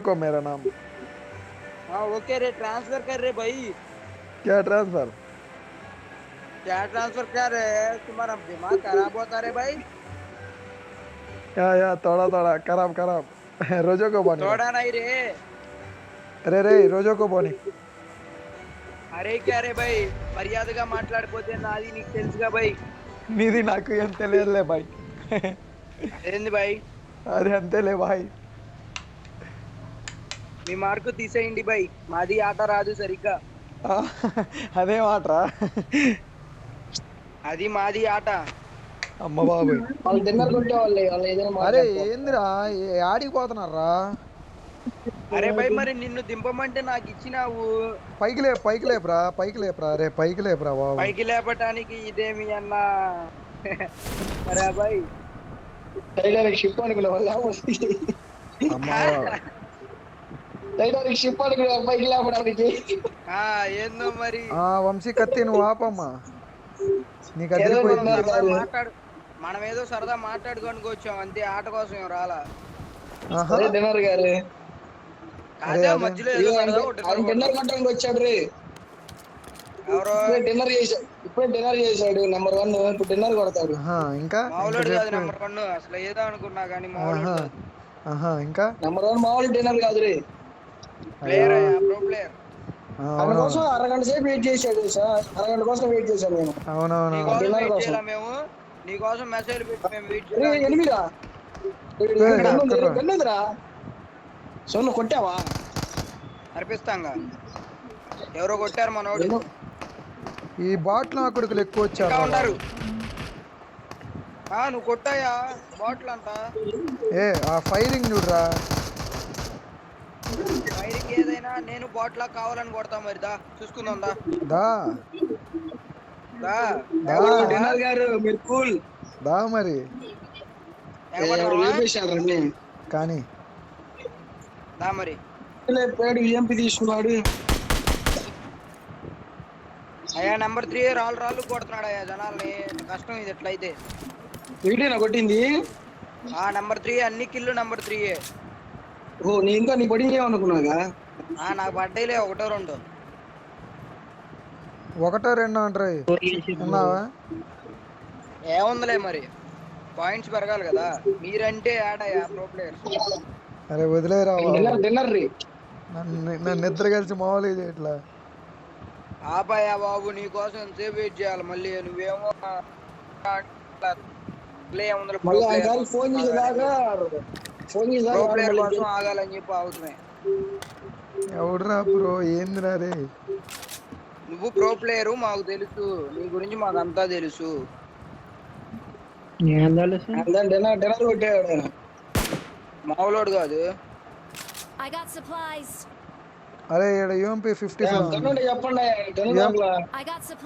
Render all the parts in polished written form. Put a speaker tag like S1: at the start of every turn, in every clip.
S1: को मेरा नाम।
S2: हाँ ओके रे ट्रांसफर कर रे भाई।
S1: क्या ट्रांसफर?
S2: क्या ट्रांसफर कर रहे है तुम्हारा दिमाग खराब होता रे भाई।
S1: या थोड़ा थोड़ा खराब खराब రోజో को बोनी रा।
S2: थोड़ा नहीं रे।
S1: अरे रे రోజో को बोनी.
S2: అరే క్యా రే భాయ్ మర్యాదగా మాట్లాడిపోతే నాది నీకు తెలుసుగా భాయ్.
S1: నీది నాకు ఏం తెలియదులే బాయ్.
S2: ఏంది భాయ్.
S1: అది అంతేలే బాయ్.
S2: మీ మార్కు తీసేయండి భాయ్ మాది ఆట రాదు సరిగ్గా.
S1: అదే మాట్రా.
S2: అది మాది ఆట.
S1: అమ్మ బాబోయ్.
S3: వాళ్ళు డిన్నర్ కొట్టేవాళ్ళు వాళ్ళు ఏదైనా
S1: అరే
S3: మాట్లాడుకో.
S1: ఏందిరా ఆడికి పోతున్నారా?
S2: అరే భాయ్ మరి నిన్ను దింపమంటే నాకు ఇచ్చినావు.
S1: పైకి లే పైకి లేపురా పైకి లేపురా రే పైకి లేపురా బాబు.
S2: పైకి లేపటానికి ఇదేమి అన్నా. అరే భాయ్
S3: టైటానిక్ షిప్ అనుకునే వాళ్ళు
S1: అమ్మా
S3: టైటానిక్ షిప్ అనుకునే పైకి లేపడానికి.
S2: ఏందో మరి.
S1: వంశీ కత్తి నువ్వు ఆపమ్మా. నీకు
S3: ఏదో
S1: అదిరిపోయింది.
S2: మాట్లాడు మనం ఏదో సరదా మాట్లాడుకొని వచ్చాం అంతే ఆట కోసం ఏం రాలా.
S1: ఆహా.
S3: డిన్నర్ గారు
S2: అదే మధ్యలో ఏదో సరదా
S3: ఆయన డిన్నర్ కొట్టడానికి వచ్చాడు రే.
S2: ఎవరో
S3: ఇప్పుడే డిన్నర్ చేశాడు నెంబర్ 1. ఇప్పుడు డిన్నర్ కొడతాడు.
S1: ఇంకా
S2: మామూలుడు కాదు నెంబర్ 1 అసలు ఏదో అనుకున్నా కానీ మామూలుడు కాదు.
S1: ఇంకా
S3: నెంబర్ 1 మామూలు డిన్నర్ కాదు రే.
S2: Player pro player.
S3: ఆయన కోసం అరగంట సేపు వెయిట్ చేశాడు సార్. అరగంట కోసం వెయిట్ చేశాను నేను.
S2: అవునవును మేము నీకోసం మెసేజ్ పెట్టి మేము వెయిట్ చేయాలి.
S3: ఎనిమిదిరా వెళ్ళదురా. సో నువ్వు కొట్టావా?
S2: అర్పిస్తాంగా ఎవరో కొట్టారు మనోడు.
S1: ఈ బాట్లు నా కొడుకులు ఎక్కువ వచ్చారు.
S2: నువ్వు కొట్టాయా బాటిల్ అంతా?
S1: ఆ ఫైరింగ్ చూడరా.
S2: ఫైరింగ్ ఏదైనా నేను బాటిల్ కావాలని కొడతా మరి దా చూసుకుందాం దా.
S3: డిన్నర్ గారు మీరు కూల్
S1: దా మరి కానీ
S2: దా మరి.
S3: పేడు ఎంపీ తీసుకున్నాడు
S2: అయ్యా నెంబర్ 3 రాళ్ళు కొడుతున్నాడు అయ్యా జనాల్ని. కష్టం ఇది ఎట్లయితే.
S3: వీడియోనా కొట్టింది?
S2: నెంబర్ 3 అన్ని కిల్లు నెంబర్ 3.
S3: ఓ నీ ఇంకా నీ పడింది ఏమనుకున్నాగా?
S2: నాకు పడ్డాయిలే ఒకటో రెండో
S1: అంటారు. ఉన్నావా?
S2: ఏముందిలే మరి పాయింట్స్ పెరగాలి కదా. మీరంటే ఆడయ్యా ప్రో ప్లేయర్స్.
S1: అరే వదిలేరా
S3: డిన్నర్ రీ.
S1: నన్ను నిద్ర కలిసి మామూలు ఇట్లా
S2: ఆపాయా బాబు నీకోసం ఎంతసేపు వెయిట్ చేయాలి మళ్ళీ. నువ్వేమో ప్రో ప్లేయర్ కోసం ఆగాలని చెప్పి ఆగుతున్నాయి.
S1: ఎవడురా బ్రో ఏందిరా రే?
S2: నువ్వు ప్రో ప్లేయరు మాకు తెలుసు. నీ గురించి మాకు అంతా తెలుసు.
S3: డిన్నర్ కొట్టాడు
S2: మామూలోడు కాదు.
S1: అరే ఇక్కడ యూఎంపీ 57
S3: చెప్పండి.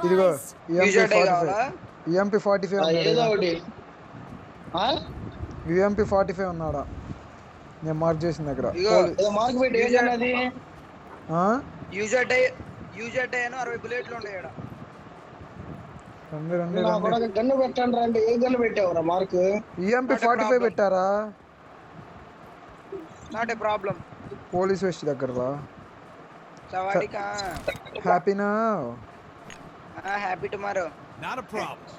S1: ఇదిగో యూఎంపీ 45 ఉన్నాడా? నేను మార్క్ చేసిన దగ్గర
S2: యూజర్ 60 బుల్లెట్లు ఉన్నాయి.
S3: గన్ను పెట్టండి రండి. ఏ గన్ను పెట్టావురా మార్క్?
S1: యూఎంపీ 45 పెట్టారా?
S2: Not a problem.
S1: Police vest దగ్గర
S2: సవాడికా
S1: హ్యాపీనా?
S2: Happy tomorrow.
S4: Not a problem.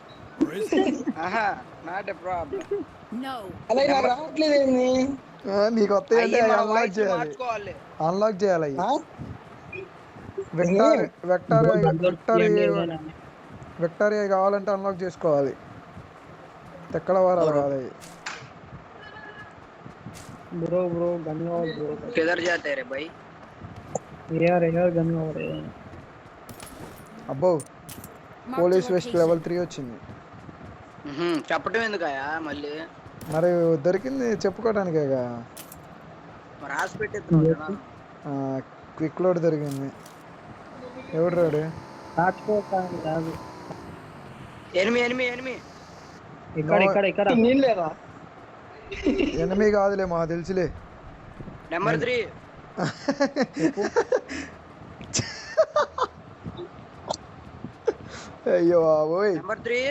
S2: Not a problem.
S5: No.
S3: అలా రావట్లేదు ఏంది?
S1: నీకు వస్తే అన్లాక్ చేయాలి. విక్టోరియా కావాలంటే అన్లాక్ చేసుకోవాలి. ఎక్కడ వారాలి కాదు.
S3: బ్రో గన్ కావాలి బ్రో.
S2: किधर जाते रे भाई?
S3: यार गन కావాలి.
S1: అబ్బో పోలీస్ వెస్ట్ లెవెల్ 3 వచ్చింది.
S2: చెప్పటం ఎందుకయా మళ్ళీ?
S1: మరి దొరికింది చెప్పుకోవడానికేగా.
S2: మరి రాసి పెట్టేస్తున్నా.
S1: క్విక్ లోడ్ దొరికింది. ఎవడు రాడు? ఎనిమి కాదులే మా తెలుసులే.
S2: నెంబర్ 3
S1: అయ్యో బాబోయ్.
S2: నెంబర్ 3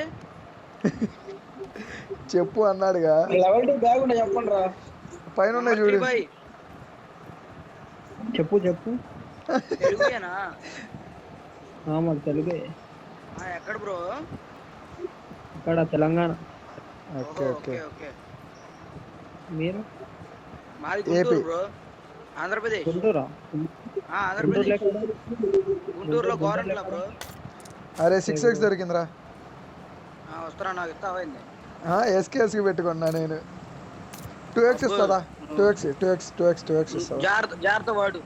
S1: చెప్పు అన్నాడుగా.
S3: లెవెల్ 2 బ్యాగ్ ఉండే చెప్పండి రా.
S1: పైన ఉన్నాయి చూడు.
S4: చెప్పు చెప్పు.
S2: తెలుగుయేనా?
S4: మాకు తెలుగే.
S2: ఎక్కడ బ్రో?
S4: ఇక్కడ Telangana.
S1: Okay okay.
S2: Okay okay.
S4: మీరు?
S2: మాది
S1: ఏపీ.
S2: గుంటూరు బ్రో, ఆంధ్రప్రదేశ్.
S4: గుంటూరా?
S2: ఆంధ్రప్రదేశ్, గుంటూరులో గోరంట్ల బ్రో.
S1: అరే 6x దొరికిందిరా.
S2: వస్తున్నా, నాకు ఇస్తావైంది.
S1: ఎస్కి పెట్టుకున్నా నేను. 2x ఇస్తుందా? 2x ఇస్తుందా?
S2: జాగ్రత్త వాడు.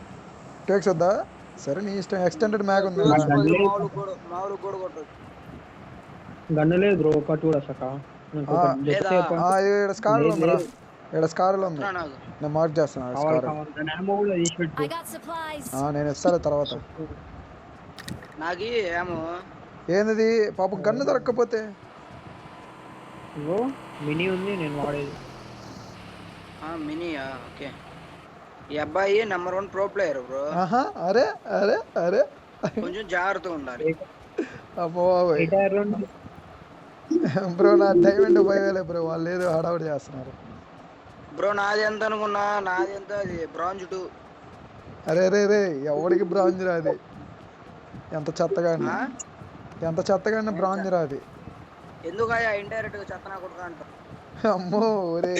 S1: 2x వద్దా? సరే నీ ఇష్టం. ఎక్స్టెండెడ్ మ్యాగ్ ఉంది.
S2: మామూలు కూడా కొట్టదు.
S4: గన్ను లేదు బ్రో, ఒకటి కూడా సక.
S1: ఇక్కడ స్కార్లు ఉందిరా, ఇక్కడ స్కార్లు ఉంది. నేను మార్క్ చేస్తున్నా స్కార్. నేను ఇస్తాను తర్వాత.
S2: నాకి ఏమో
S1: ఏంది పాపం గన్ను దొరక్కపోతే?
S4: మినీ ఉంది నేను వాడేది.
S2: మినీయా? ఓకే. ఈ అబ్బాయి నెంబర్ 1 ప్రో ప్లేయర్ బ్రో.
S1: అరే అరే అరే,
S2: కొంచెం జాగ్రత్తగా ఉండాలి.
S1: అమ్మో బ్రో, నా డైమండ్ పోయలే బ్రో, వాళ్ళు ఏదో హడావుడి చేస్తున్నారు
S2: బ్రో. నాది ఎంత అనుకున్నా? నాది ఎంత? అది బ్రాంజ్ 2.
S1: అరే రే రే, ఎవడికి బ్రాంజ్ రాది? ఎంత చెత్తగా బ్రాంజ్ రాది.
S2: ఎందుకయ్యా ఇండైరెక్ట్ గా చెత్తనా కొడుకు అంట?
S1: అమ్మో ఒరే,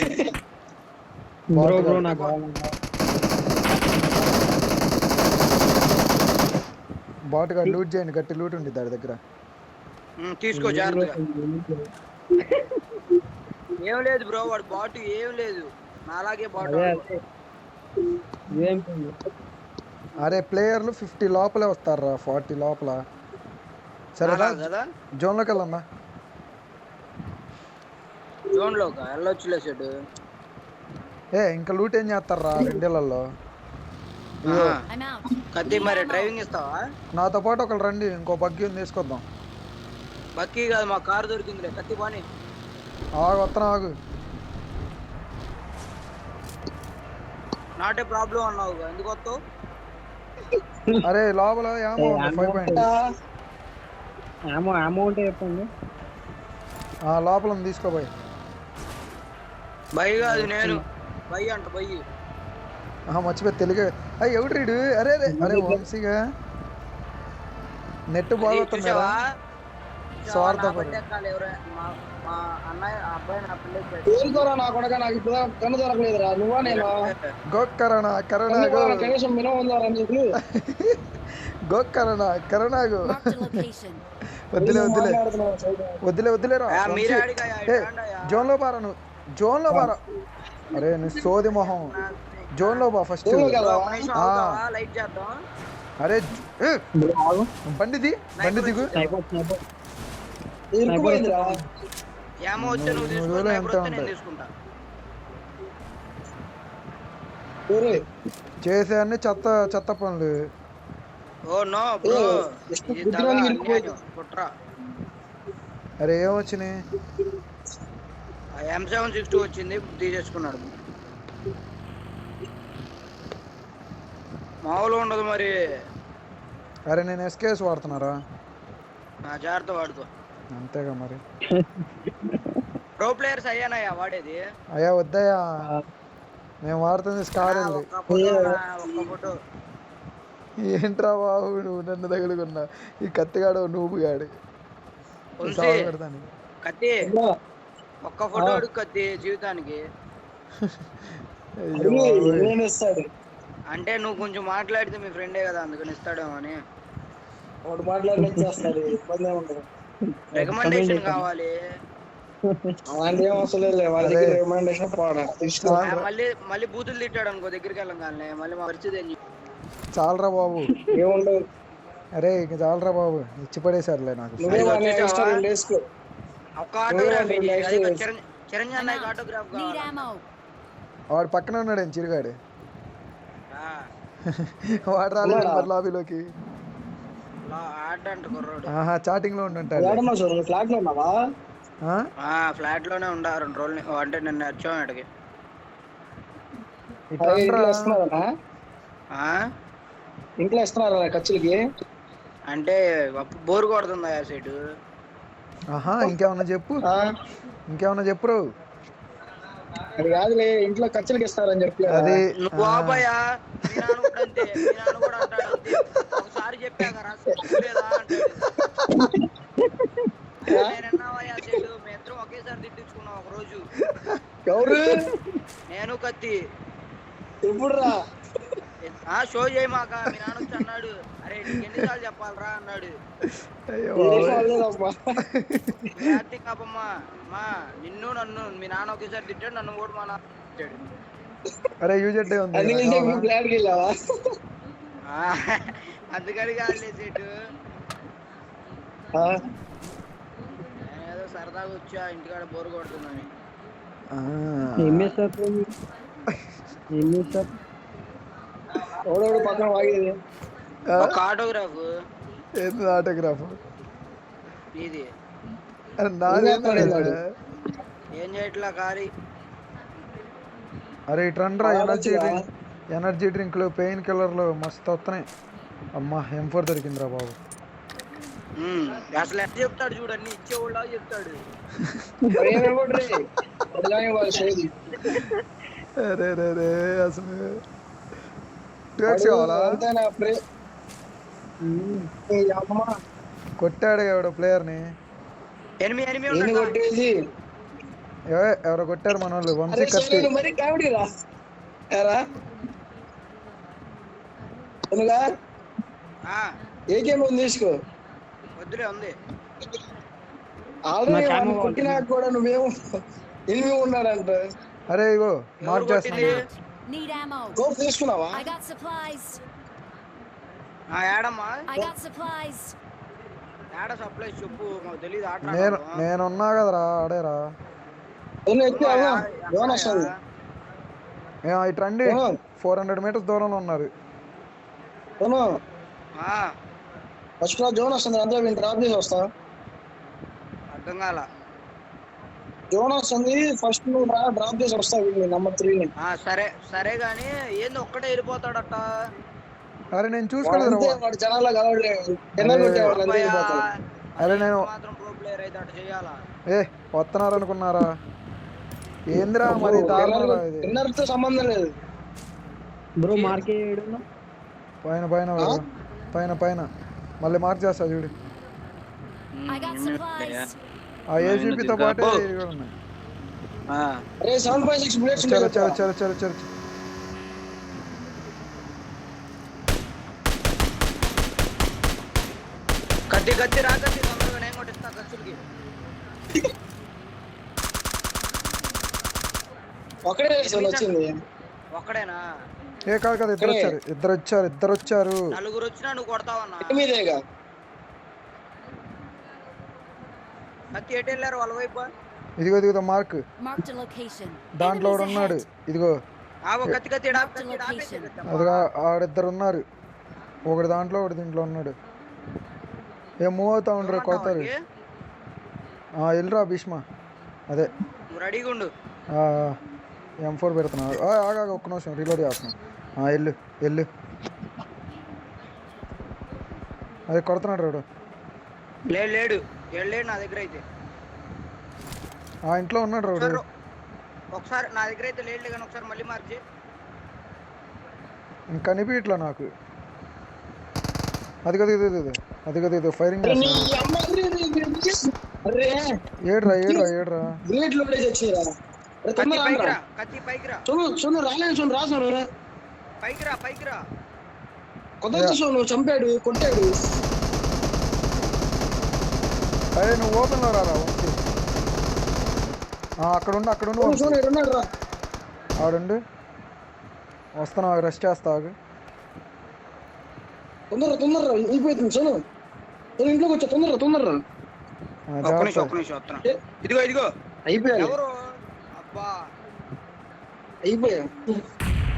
S1: బాటుగా లూట్ చేయండి, గట్టి లూట్ ఉంది దాని దగ్గర.
S2: తీసుకో జాగ్రత్తగా. ఏం లేదు బ్రో, వాడు బాటు ఏం లేదు, నాలాగే బాటు.
S1: అరే ప్లేయర్లు 50 లోపలే వస్తారా, 40 లోపల. సరేదా, జోన్లోకి వెళ్ళమ్మా.
S2: జోన్లోకి వెళ్ళొచ్చులే సెట్.
S1: ఇంకా లూట్ ఏం చేస్తారా రెండేళ్లలో?
S2: కత్తి మరి డ్రైవింగ్ ఇస్తావా?
S1: నాతో పాటు ఒకళ్ళు రండి, ఇంకో బగ్గి ఉంది, తీసుకొద్దాం.
S2: బక్కీ కాదు, మా కారు దొరికిందిలే. కత్తి పోనీ.
S1: వస్తున్నా, ఆగు.
S2: నాటే ప్రాబ్లం అన్నావు, ఎందుకు వస్తావు?
S1: అరే లోపల ఏమో 5 పాయింట్
S4: ఉంటే చెప్పండి.
S1: లోపల ఉంది, తీసుకోబోయి.
S2: బై కాదు, నేను బై అంట. బై
S1: మర్చిపోయి తెలుగు. ఎవడు రీడు? అరే అరే అరే, వంశీగా నెట్ బాగుతుంది. వద్దులేరా. జోన్ లో బారా, నువ్వు జోన్ లో బారా. అరే నువ్వు సోది మొహం, జోన్ లో బా ఫస్ట్. అరే బండి దిగు. చేసే అన్ని చెత్త పనులు. అరే ఏమొచ్చినాయి?
S2: M762 వచ్చింది, తీసేసుకున్నాడు. మామూలు ఉండదు మరి.
S1: అరే నేను ఎస్కేఎస్ వాడుతున్నారా?
S2: జాగ్రత్త వాడుకో.
S1: అంతేగా మరి.
S2: ప్రో ప్లేయర్స్ అయ్యానయ్యా వాడేది?
S1: అయ్యా వద్దయ్యా, నేను వాడుతుంది స్కార్. ఏంట్రా బాబు నువ్వు నన్ను తగులుకున్నా? ఈ కత్తిగాడు నువ్వు గాడు.
S2: కత్తి ఒక్క ఫోటో అడుగు కత్తి జీవితానికి. అంటే నువ్వు కొంచెం మాట్లాడితే మీ ఫ్రెండే కదా, అందుకని ఇస్తాడేమో అని. రికమెండేషన్ కావాలి. మళ్ళీ బూతులు తిట్టాడు అనుకో దగ్గరికి వెళ్ళగానే, మళ్ళీ మా పరిస్థితి ఏం?
S1: చాలరా బాబు. అరే ఇక చాలరా బాబు, ఇచ్చి పడేసారులే నాకు.
S2: చిరంజీవి ఆటోగ్రాఫ్ కావాలి.
S1: వాడు పక్కన ఉన్నాడు చిరుగాడు. వాడు రాలేదు మరి లాబీలోకి. చాటింగ్ లో ఉంటుంటాడు.
S2: ఫ్లాట్ లోనే ఉండా 2 రోజులు. అంటే నిన్న వచ్చాం అడిగి.
S3: ఇంట్లో ఇస్తున్నారా ఖర్చులకి?
S2: అంటే బోర్ కొడుతుంది ఆ సైడ్.
S1: ఇంకేమన్నా చెప్పు, ఇంకేమన్నా చెప్పు.
S3: అది కాదులే ఇంట్లో ఖర్చులకి ఇస్తారని చెప్పి
S1: అది
S2: నువ్వు ఆపయ్యా, మీ నాన్న కూడా అంతే, మీ నాన్న కూడా అంటాడు అంతే. ఒకసారి చెప్పాక రా లేదా అంటాడు. నేను అన్నావయ్యా చెడు, మీ ఇద్దరం ఒకేసారి తిట్టించుకున్నాం ఒక రోజు.
S3: ఎవరు?
S2: నేను కత్తి.
S3: ఎప్పుడు రా?
S2: షో చేయమాక, మీ నాన్న వచ్చి అన్నాడు, అరే నీకు ఎన్నిసార్లు చెప్పాలరా అన్నాడు. మా నిన్ను నన్ను మీ నాన్న ఒకేసారి తిట్టాడు, నన్ను కూడా మా నాన్న తిట్టాడు.
S1: అరే యూజెడ్ ఉంది
S2: అందుకని కాదులే చెట్టు, నేనేదో సరదాగా వచ్చా ఇంటికాడ బోరు కొడుతుందని.
S3: ఎవడెవడు పక్కన వాగేది?
S2: ఒక ఆటోగ్రాఫ్.
S1: ఏంది ఆటోగ్రాఫ్?
S2: ఇది ఏం చేయట్లా కారీ.
S1: అరే ఇట్రండ్రా, ఎనర్జీ డ్రింక్లు, పెయిన్ కిల్లర్లు మస్తు వస్తున్నాయి. అమ్మా M4 దొరికిందిరా బాబు.
S2: అసలు ఎట్లా చెప్తాడు చూడండి, ఇచ్చేవాళ్ళ చెప్తాడు.
S1: అరే రే రే అసలు కావాలా? కొట్టాడు ఎవడో ప్లేయర్ని.
S3: కొట్టేసి
S1: ఎవరో కొట్టారు మన వాళ్ళు. వంశీ కత్తి.
S3: మరి కామెడీ రా ఏ గేమ్ ఉంది తీసుకో.
S2: వద్దులే ఉంది
S3: ఆల్రెడీ కొట్టినా కూడా నువ్వేమో ఎనిమిది ఉన్నాడంట.
S1: అరే ఇగో మార్క్ చేస్తున్నా.
S3: తీసుకున్నావా?
S2: ఏడమ్మా ఏడ సప్లై చెప్పు, మాకు తెలీదు.
S1: నేనున్నా కదరా, ఆడేరా. ఇటు రండి, 400 మీటర్స్ దూరంలో ఉన్నారు.
S3: ఫస్ట్ క్లాస్ జోన్ వస్తుంది, అంతే వీళ్ళు డ్రాప్ చేసి వస్తా.
S2: అర్థం కాల.
S3: జోన్ వస్తుంది, ఫస్ట్ నువ్వు డ్రాప్ చేసి వస్తా వీళ్ళు నెంబర్ 3 ని.
S2: సరే సరే గానీ ఏంది ఒక్కడే వెళ్ళిపోతాడట?
S1: అరే నేను చూసుకోలేదు.
S3: వాడు జనాల్లో కలవలేదు.
S1: అరే నేను
S2: మాత్రం ప్రో ప్లేయర్ అయితే అటు చేయాలా?
S1: వస్తున్నారు అనుకున్నారా? ఏందిరా మరి దారుణంరా ఇది.
S3: విన్నర్తో సంబంధం లేదు
S4: బ్రో. మార్కే
S1: పైన పైన పైన పైన మళ్ళీ మార్క్ చేస్తా చూడు. ఆ ఏజీపీతో పాటే ఉన్నాయి. చలో చలో చలో చలో చలో.
S2: కత్తి కత్తి రా, కత్తి తొందరగా నేను కొట్టిస్తా ఖర్చులకి. ఒక్కడేనా?
S1: కాదు కదా, ఇద్దరు వచ్చారు.
S2: నలుగురు వచ్చినా నువ్వు కొడతావన్నా? కత్తి ఎటు వెళ్ళారు వాళ్ళ వైపు?
S1: ఇదిగో ఇదిగో మార్క్, దాంట్లో ఉన్నాడు. ఇదిగో
S2: కత్తి కత్తి
S1: అదిగా ఆడిద్దరు ఉన్నారు. ఒకటి దాంట్లో ఒకటి దీంట్లో ఉన్నాడు. ఏం మూవ్ అవుతా ఉండరు, కొడతారు. వెళ్ళరా భీష్మ. అదే
S2: రెడీగా ఉండు.
S1: M4 పెడుతున్నా. ఆగా ఒక్క నిమిషం రీలోడ్ చేస్తున్నాను. వెళ్ళు వెళ్ళు. అదే కొడుతున్నాడు రాడు.
S2: లేడు నా దగ్గర అయితే.
S1: ఇంట్లో ఉన్నాడు రాడు.
S2: ఒకసారి నా దగ్గర అయితే లేడు కానీ ఒకసారి మళ్ళీ మార్చి.
S1: కనిపించట్లా నాకు. అది కదా అది కదా ఫైరింగ్. ఏడ్రా
S3: చంపాడు, కొట్టాడు.
S1: అరే నువ్వు ఓపెన్ లో రారా. అక్కడుండు ఆడుండు. వస్తాను, రెస్ట్ చేస్తావు.
S3: తొందరరా అయిపోతుంది. సోను ఇంట్లోకి వచ్చా. తొందరరా
S2: ఇదిగో
S3: అయిపోయా.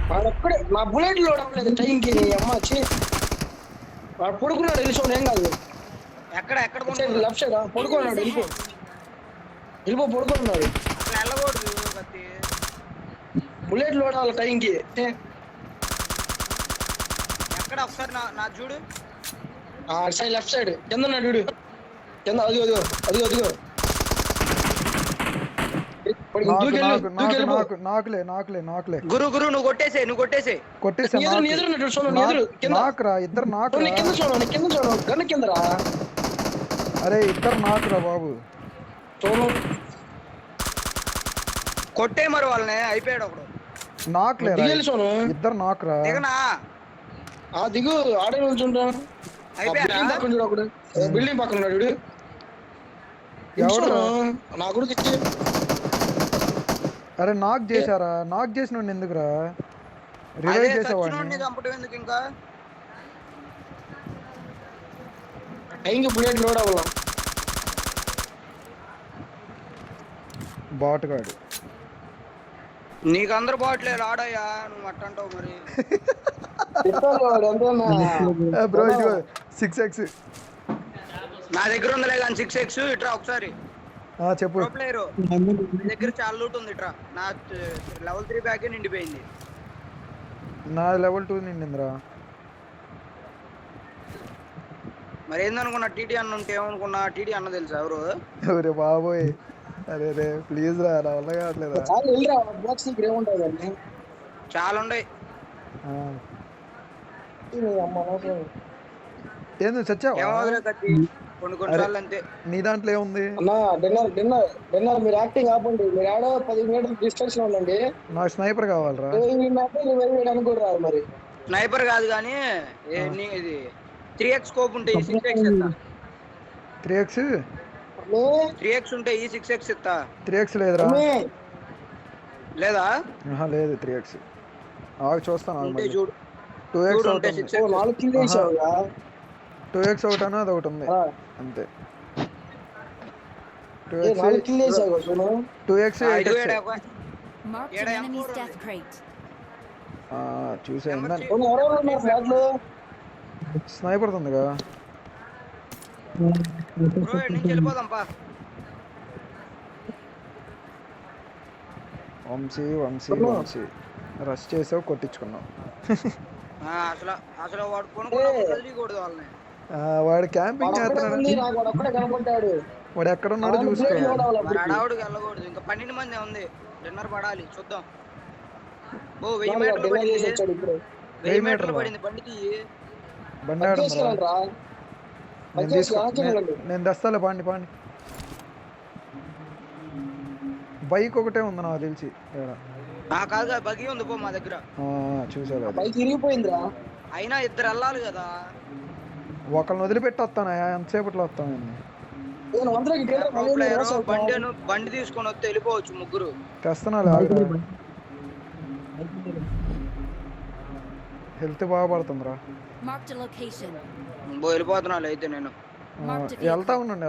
S3: వాడొక్కడే నా బుల్లెట్ లోడ్ అవ్వలేదు టైంకి. అమ్మ వచ్చి వాడు పడుకున్నాడు. వెళ్ళి ఏం కాదు.
S2: ఎక్కడ
S3: లెఫ్ట్ సైడ్ పడుకున్నాడు. వెళ్ళిపో పడుకున్నాడు. బుల్లెట్ లోడ్ అవ్వాలి టైంకి.
S2: ఎక్కడ ఒకసారి నా చూడు.
S3: సైడ్ లెఫ్ట్ సైడ్ కింద ఉన్నాడు చూడు. కింద అదిగో దూకెళ్ళు దూకెళ్ళిపో.
S1: నాకులే
S2: గురు నువ్వు కొట్టేసే
S1: కొట్టేసా
S3: నీ ఎదురు చూడు నీ ఎదురు కింద
S1: నాకురా ఇద్దరు
S3: నీ
S1: నాకురా
S3: కింద చూడు నీ కింద చూడు గన్ను కిందరా
S1: అరే ఇద్దరు నాకురా బాబు
S3: చూడు
S2: కొట్టే మరి వాళ్ళని అయిపోయాడు ఒకడు
S1: నాకులేరా
S3: దిగేళ్ళు చూడు
S1: ఇద్దరు నాకురా
S2: దిగనా
S3: ఆ దిగు ఆడే నుంచుంటా
S2: అయిపోయారా
S3: బిల్డింగ్ పక్కన చూడు ఒకడు బిల్డింగ్ పక్కన ఉన్నాడు వీడు
S1: ఎవడు
S3: నా కూడా తెచ్చి
S1: అరే నాక్ చేశారా నాక్ చేసిన ఎందుకురా
S2: అదే
S1: రివైవ్ చేసేవాడిని
S2: చచ్చినోడిని చంపడం ఎందుకు ఇంకా
S3: టైంకి బుల్లెట్ లోడ్ అవ్వాల
S1: బాటుగాడు
S2: నీకు అందరు బాట్లేదు ఆడయ్యా నువ్వు అట్టంటావు మరి
S1: బ్రో ఇదిగో 6x
S2: నా దగ్గర ఉందిలే కానీ 6x ఇట్రా ఒకసారి
S1: చెప్పు
S2: ప్రో ప్లేయర్ నా దగ్గర చాలా లూట్ ఉంది ఇట్రా నా లెవెల్ 3 బ్యాగ్ నిండిపోయింది
S1: నా లెవెల్ 2 నిండిందిరా
S2: మరి ఏందనుకున్నా టీటీ అన్న ఉంటే ఏమనుకున్నా టీటీ అన్న తెలుసా ఎవరు
S1: ఎవరే బాబోయ్ అరే రే ప్లీజ్ రా నా వల్ల కావట్లేదా
S2: చాలా ఉన్నాయి
S1: ఏంది చచ్చావా
S2: ఏమవుతులే కత్తి కొన్నిసార్లు అంతే
S1: నీ దాంట్లో ఏముంది
S3: డిన్నర్ మీరు యాక్టింగ్ ఆపండి మీరు ఆడో 10 మీటర్ల డిస్టెన్స్ లో ఉండండి
S1: నాకు స్నైపర్ కావాలరా
S3: అనుకోరు రాదు మరి
S2: స్నైపర్ కాదు కానీ ఇది 3x స్కోప్ ఉంటాయి 6x ఇస్తా
S1: 3x
S2: 3x ఉంటాయి 6x ఇస్తా
S1: 3x లేదురా
S2: లేదా
S1: లేదు 3x ఆగు చూస్తాను ఆగు
S2: ఉంటే
S1: మళ్ళీ.
S2: చూడు
S1: 2x
S2: చూడు ఉంటే
S1: ఒకటి ఉంది.
S2: 6x
S3: 4 కిలో వేసావుగా
S1: 2x ఒకటి అన్న అది ఒకటి ఉంది అంతే
S3: 4 కిలో వేసావు చూడు
S1: 2x
S2: ఆ, ఇదిగో
S1: 8x
S2: ఈడ ఒక
S5: Marked
S2: Yeah,
S5: an
S2: yeah.
S5: enemy's death crate.
S1: చూసా
S2: నెంబర్
S3: ఎవరో ఉన్నారు ఫ్లాట్ లో
S1: స్నైపర్ ఉందిగా
S2: బ్రో ఈడ నుంచి వెళ్ళిపోదాం పా
S1: వంశీ రష్ చేసావు కొట్టించుకున్నావు
S2: అసలు వాడు కొనుక్కున్నప్పుడు వదిలికూడదు వాళ్ళని
S1: వాడు క్యాంపింగ్ చేస్తున్నాడు
S3: నాకు ఒక్కడే కనపడ్డాడు
S1: వాడు ఎక్కడ ఉన్నాడో చూసుకో
S2: మరి అడావుడికి వెళ్ళకూడదు ఇంకా 12 మంది ఉంది డిన్నర్ పడాలి చూద్దాం ఓ 1000 మీటర్లు పడింది 1000 మీటర్లు పడింది బండి తీయి
S1: బండి ఆడుతుందా? నేను తెస్తాలే పాండి బైక్ ఒకటే ఉంది నాకు తెలిసి ఈడ.
S2: కాదు బగి ఉంది పో మా దగ్గర
S1: చూసాడు అది
S3: బైక్ ఇరిగిపోయిందిరా
S2: అయినా ఇద్దరు వెళ్ళాలి కదా
S1: ఒకళ్ళని వదిలిపెట్టి వస్తాను ఎంతసేపట్లో వస్తాను
S3: నేను వందలకి
S2: బండి తీసుకొని వస్తే వెళ్ళిపోవచ్చు ముగ్గురు
S1: తెస్తున్నా హెల్త్ బాగా పడుతుందిరా
S5: Marked a location.
S2: వెళ్ళిపోతున్నాను అయితే నేను
S1: వెళ్తా ఉండండి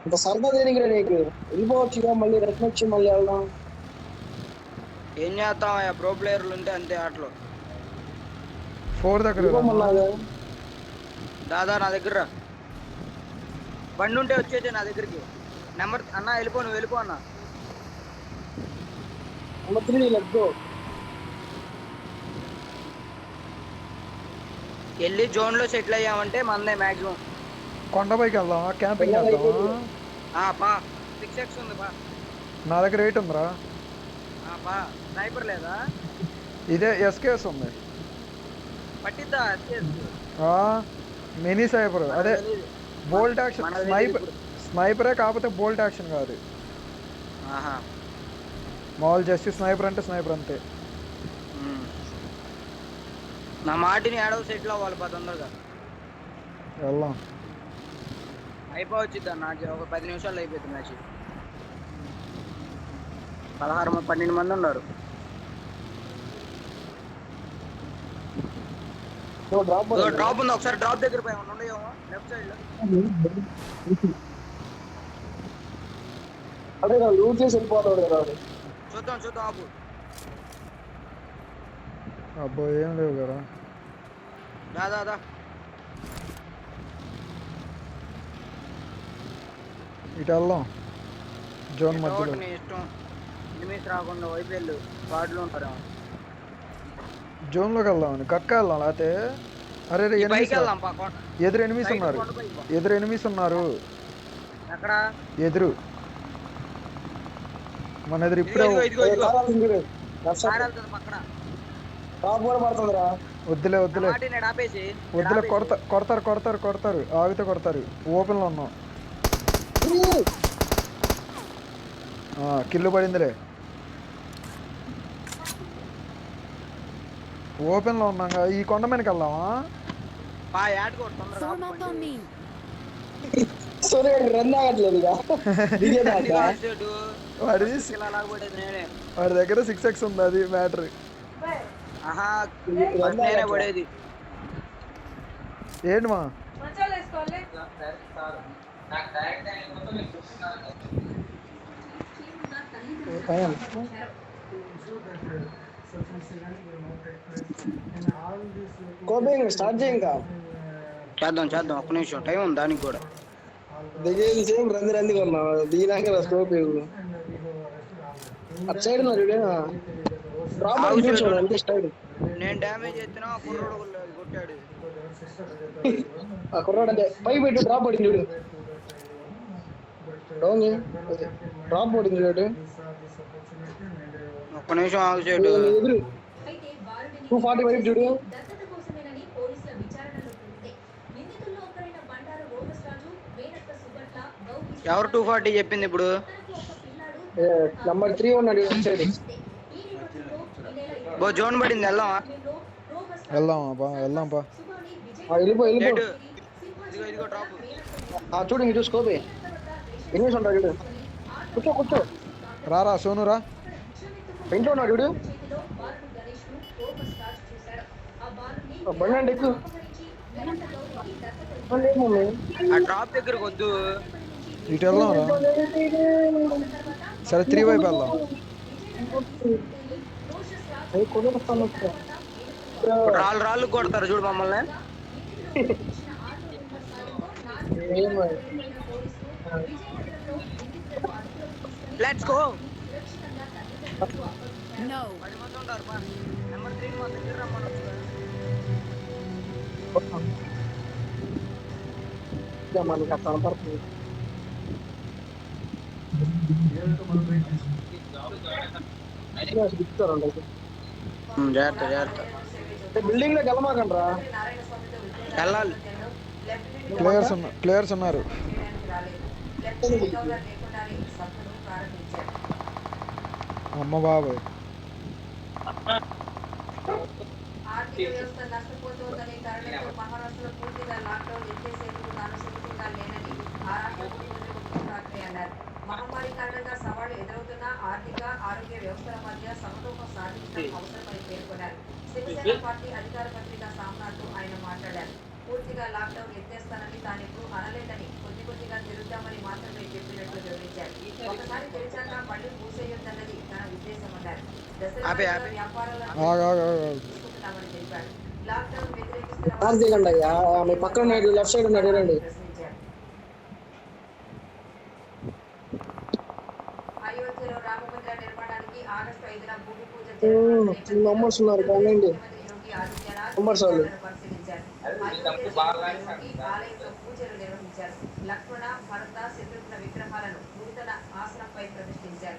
S3: ఇంత సరదా దేనికిరా నీకు వెళ్ళిపోవచ్చు మళ్ళీ రిటర్న్ వచ్చి మళ్ళీ వెళ్దాం
S2: ఏం చేస్తాం ప్రో ప్లేయర్లు ఉంటే అంతే ఆటలో
S1: 4 దగ్గర
S2: దాదా నా దగ్గర రా. బండి ఉంటే వచ్చేది నా దగ్గరికి నెంబర్ అన్న వెళ్ళిపో నువ్వు వెళ్ళిపో అన్న
S3: నెంబర్ 3 లెట్స్ గో
S2: వెళ్ళి జోన్ లో సెటిల్ అయ్యామంటే మందే మాక్సిమం
S1: కొండపైకి వెళ్దామా క్యాంపింగ్ చేద్దామా
S2: పా 6x ఉంది పా
S1: నా దగ్గర 8 ఉందిరా
S2: పా స్నైపర్ లేదా
S1: ఇదే ఎస్కేఎస్ ఉంది
S2: పట్టిద్దా
S1: మినీ స్నైపర్ అదే బోల్ట్ యాక్షన్ స్నైపరే కాకపోతే బోల్ట్ యాక్షన్ కాదు మామూలు జస్ట్ స్నైపర్ అంటే స్నైపర్ అంతే
S2: నా మాటిని ఏడవ సెటిల్ అవ్వాలి తొందరగా
S1: వెళ్దాం
S2: అయిపోవచ్చుద్దా నా ఒక 10 నిమిషాలు అయిపోతుంది మ్యాచ్ 12 మంది ఉన్నారు డ్రాప్ ఉంది ఒకసారి డ్రాప్ దగ్గర పోయి ఉండేమో లెఫ్ట్ సైడ్ లో
S3: అదే లూట్ చేసి వెళ్ళిపోతాడు కదా
S2: చూద్దాం ఆపు
S1: అబ్బో ఏం లేవు కదా
S2: దాదా
S1: ఇటు వెళ్దాం జోన్ మధ్యలో
S2: నీ ఇష్టం ఎనిమిస్ రాకుండా వైపేళ్ళు వార్డులో ఉంటారు
S1: జోన్లోకి వెళ్దామని కక్క వెళ్దాం లేకపోతే అరే ఎదురు ఎనిమిస్ ఉన్నారు
S2: ఎక్కడ
S1: ఎదురు మన ఎదురు ఇప్పుడే
S3: కారాలు తింటాడు
S2: కార్ వెళ్తుంది పక్కన.
S3: టాప్ కూడా పడుతుందిరా.
S1: వద్దులే
S2: నా
S1: వద్దులే
S2: మాట నేను ఆపేసి
S1: వద్దులే, కొడతారు ఆగితే కొడతారు. ఓపెన్లో ఉన్నాం. కిల్లు పడిందిలే. ఓపెన్లో ఉన్నాగా. ఈ కొండ మీదకి వెళ్దామా?
S2: మా యాడ్ కూడా తొందరగా
S5: Form up on me.
S3: సూర్యుడు రన్ ఆగట్లేదు ఇక. దిగేదాకా.
S1: వాడి
S2: ఇలా లాగబడేది నేనే.
S1: వాడి దగ్గర 6x ఉంది, అది మ్యాటర్.
S2: ఆహా నేనే పడేది.
S1: ఏంటి మా
S3: కోపే స్టార్ట్ చేయి ఇంకా.
S2: చేద్దాం ఒక్క నిమిషం టైం ఉంది దానికి కూడా.
S3: దిగేది సేమ్ రంది కొన్నావు. దిగినాక స్కోప్ అటు సైడ్ ఉన్నారు అంతే స్టైడ్.
S2: నేను డ్యామేజ్ ఎత్తినా కుర్రోడు కొట్టాడు.
S3: ఆ కుర్రాడు అంటే పై పెట్టు డ్రాప్ పడింది చూడు. డ్రాప్ పడింది చూడు.
S2: ఒక్క నిమిషం ఆగు చేయడు.
S3: ఎదురు 245 చూడు.
S2: ఎవరు 240 చెప్పింది ఇప్పుడు?
S3: నంబర్ 3 ఉన్నాడు సైడ్.
S2: జోన్ పడింది వెళ్దామా?
S1: వెళ్దాం పా.
S3: వెళ్ళిపో
S2: ఇదిగో డ్రాప్.
S3: చూడు ఇంక చూసుకోపే. ఎన్ని ఉంటాడు చూడు. కూర్చో
S1: రారా సోను రా.
S3: ఇంట్లో ఉన్నాడు చూడు. బండి ఎక్కువ
S2: ఆ డ్రాప్ దగ్గరకు వద్దు.
S1: ఇటు వెళ్దాం రా. సరే 3 వైపు వెళ్దాం.
S2: రాళ్ళు కొడతారు చూడు మమ్మల్ని. Let's go.
S5: No.
S2: 10 మంది ఉంటారు. నెంబర్ 3 మా దగ్గర రమ్మనొచ్చు.
S3: మనకి అట్లా కనపడుతుంది.
S2: జాగ్రత్త.
S3: బిల్డింగ్ లో గెలమాకండ్రా.
S2: వెళ్ళాలి.
S1: ప్లేయర్స్ ఉన్నారు. అమ్మ బాబాయ్.
S6: ఆర్థిక వ్యవస్థ నష్టపోతోందనే కారణంతో మహారాష్ట్రలో పూర్తిగా లాక్డౌన్ ఎత్తేసేందుకు తాను సుముఖంగా లేనని ఆ రాష్ట్ర ముఖ్యమంత్రి ఉద్ధవ్ ఠాక్రే అన్నారు. మహమ్మారి కారణంగా సవాళ్లు ఎదురవుతున్న ఆర్థిక ఆరోగ్య వ్యవస్థల మధ్య సమతూకం సాధించడం అవసరమని పేర్కొన్నారు. శివసేన పార్టీ అధికార పత్రిక సామ్నాతో ఆయన మాట్లాడారు. పూర్తిగా లాక్డౌన్ ఎత్తేస్తానని తానెప్పుడు అనలేదని కొద్దిగా తిరుగుతామని మాత్రమే చెప్పినట్లు వివరించారు. ఒకసారి తెరిచాక మళ్లీ మూసేయొద్దన్నది తన ఉద్దేశమన్నారు. దశల వ్యాపారాలను తెలిపారు. లాక్డౌన్ వ్యతిరేకిస్తున్న
S3: మీ పక్కన లెఫ్ట్ సైడ్ ఉన్నాడు రండి.
S6: అయోధ్యలో రామమందిర నిర్మాణానికి ఆగస్టు 5న భూమి పూజ
S3: నంబర్స్ ఉన్నారు కానండి.
S6: యోగి ఆదిత్యనాథ్
S3: నంబర్స్ వాళ్ళు
S6: పరిశీలించారు. ఆలయంలో పూజలు నిర్వహించారు. లక్ష్మణ భరత శత్రుఘ్న విగ్రహాలను నూతన ఆసనంపై ప్రతిష్ఠించారు.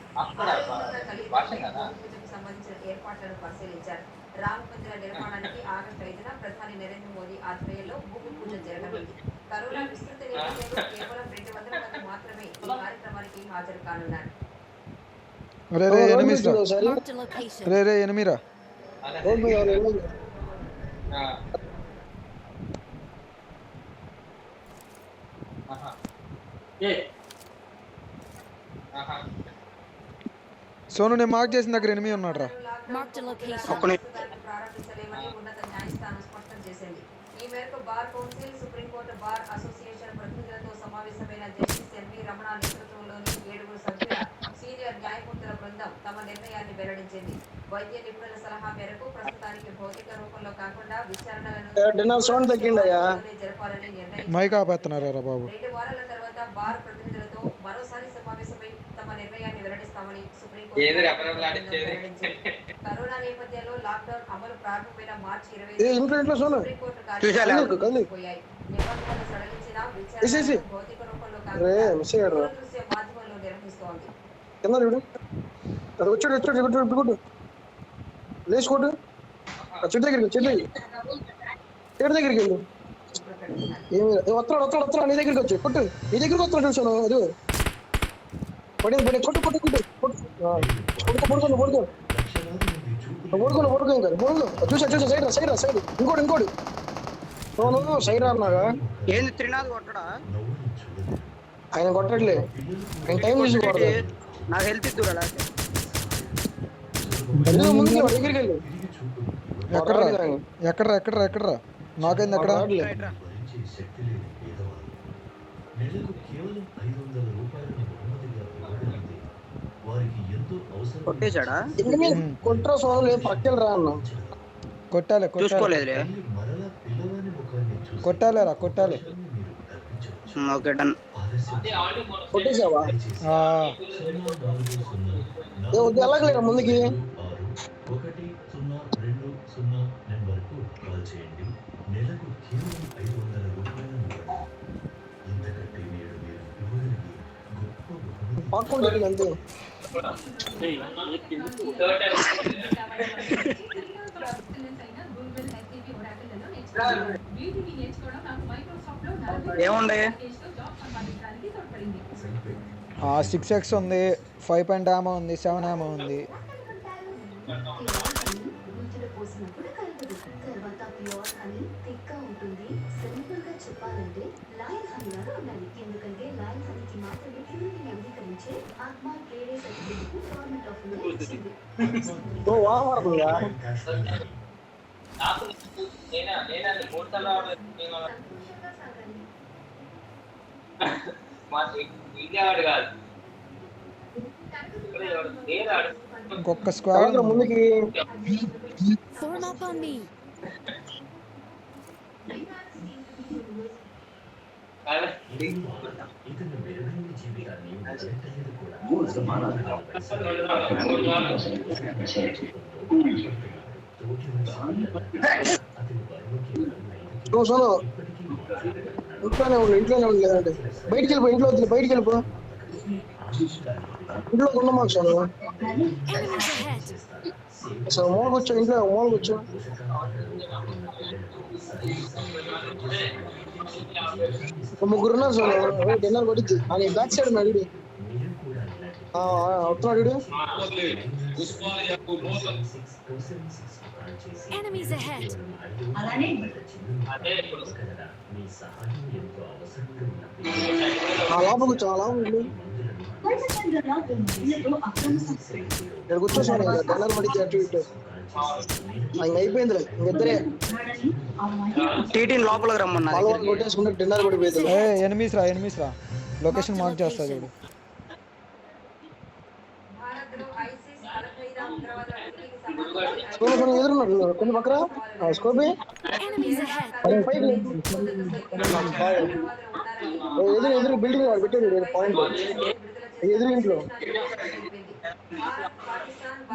S6: పూజకు సంబంధించిన ఏర్పాట్లను పరిశీలించారు. రామ మందిర నిర్మాణానికి ఆగస్టు 5న ప్రధాని నరేంద్ర మోదీ ఆధ్వర్యంలో భూమి పూజ జరగనుంది. కరోనా విస్తృత నేపథ్యంలో కేవలం 200 మంది మాత్రమే ఈ కార్యక్రమానికి హాజరు కానున్నారు.
S5: Marked a location.
S1: ఎనిమిరా. సోను నేను మార్క్ చేసిన దగ్గర ఎనిమిది ఉన్నాడు రా.
S5: Marked a location.
S6: ప్రారంభించలేమని ఉన్నత న్యాయస్థానం స్పష్టం చేసింది. ఈ మేరకు bar council, supreme court bar association ప్రతినిధులతో సమావేశమైన జస్టిస్ ఎన్వి రమణ నేతృత్వంలోని 7 సభ్యుల సీనియర్ న్యాయమూర్తుల బృందం తమ నిర్ణయాన్ని వెల్లడించింది. వైద్య నిపుణుల సలహా మేరకు ప్రస్తుతానికి భౌతిక రూపంలో కాకుండా విచారణలను జరపాలని నిర్ణయించారు.
S1: మైక్ ఆపేస్తున్నారా బాబు.
S6: 2 వారాల తర్వాత బార్ ప్రతినిధులతో మరోసారి సమావేశమై తమ నిర్ణయాన్ని వెల్లడిస్తామని సుప్రీంకోర్టు వెల్లడించింది. కరోనా నేపథ్యంలో లాక్డౌన్ అమలు ప్రారంభమైన మార్చి 25 సుప్రీంకోర్టు కార్యక్రమాలు నిబంధనలు సడలించిన విచారణ భౌతిక రూపంలో కాకుండా దృశ్య మాధ్యమంలో నిర్వహిస్తోంది.
S3: అది వచ్చాడు ఇప్పుడు కొట్టు లేచి కొట్టు ఆ చెట్టు దగ్గరికి వెళ్ళు ఏమి వస్తాడు నీ దగ్గరికి వచ్చి కొట్టు నీ దగ్గరికి వస్తాడు చూసాను అది పడి కొట్టు పడుకో ఇంకా చూసా సైడ్ ఇంకోటి సైడ్ అన్నాగా
S2: ఏంది త్రినాథ్ కొట్టడా?
S3: ఆయన కొట్టట్లే ఆయన టైం చూసి కొడతాడు
S2: నాకు హెల్త్ ఇద్దురా
S3: ముందుకి వాడి దగ్గరికి వెళ్ళు
S1: ఎక్కడ్రా నాకైంది ఎక్కడ
S2: కొట్టేశాడా?
S3: కొట్రా సోదరు పక్కన రా అన్న
S2: చూసుకోలేదులే.
S1: కొట్టాలి
S2: ఓకే డన్.
S3: కొట్టేసావా ఎలాగలేరా ముందుకి పాక్కుంటే అంతే
S2: ఏముండే
S1: 6x ఉంది, 5 పాయింట్ ఆమో ఉంది, 7 ఆమో ఉంది.
S3: వాడుతుందా
S1: ఇంకొక స్క్వాడ్
S3: ముందుకి
S5: Form up on me.
S3: ఇంట్లోనే ఉండి లేదంటే బయటికి వెళ్ళిపో ఇంట్లో ఉన్న మాకు
S5: Enemies ahead.
S3: అసలు మూల కూర్చో ముగ్గురు ఉన్నారు సార్ డిన్నర్ పడిద్ది అని బ్యాక్ సైడ్ ఉన్నాడు వస్తున్నాడు
S5: Enemies ahead.
S3: లోపల కూర్చో ఇక్కడ కూర్చోసాను డిన్నర్ పడిద్ది అటు ఇటు అయిపోయిందిలే ఇంకిద్దరే
S2: టీటీని లోపలికి రమ్మన్నా.
S3: కొట్టేసుకుంటే డిన్నర్ పడిపోయింది
S1: ఎనిమిస్ రా లొకేషన్ మార్క్ చేస్తా చూడు.
S3: ఎదురున్నాడు కొన్ని పక్కన స్కోపి
S5: Enemies ahead.
S3: ఎదురు బిల్డింగ్ వాడు పెట్టాడు పాయింట్ ఎదురు ఇంట్లో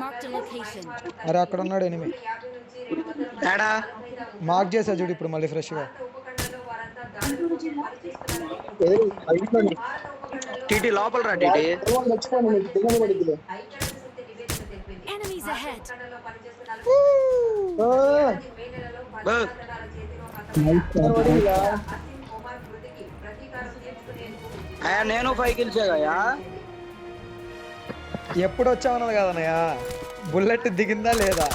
S5: Marked a location.
S1: అరే అక్కడ ఉన్నాడు ఎనిమి
S2: ఏడా
S1: మార్క్ చేసా చూడు ఇప్పుడు మళ్ళీ ఫ్రెష్గా.
S2: టీటీ లోపల రా టీటీ.
S5: Enemies ahead.
S2: అయ్యా నేను 5 గెలిచాగా.
S1: ఎప్పుడు వచ్చామన్నది కదన్నయ్య, బుల్లెట్ దిగిందా లేదా?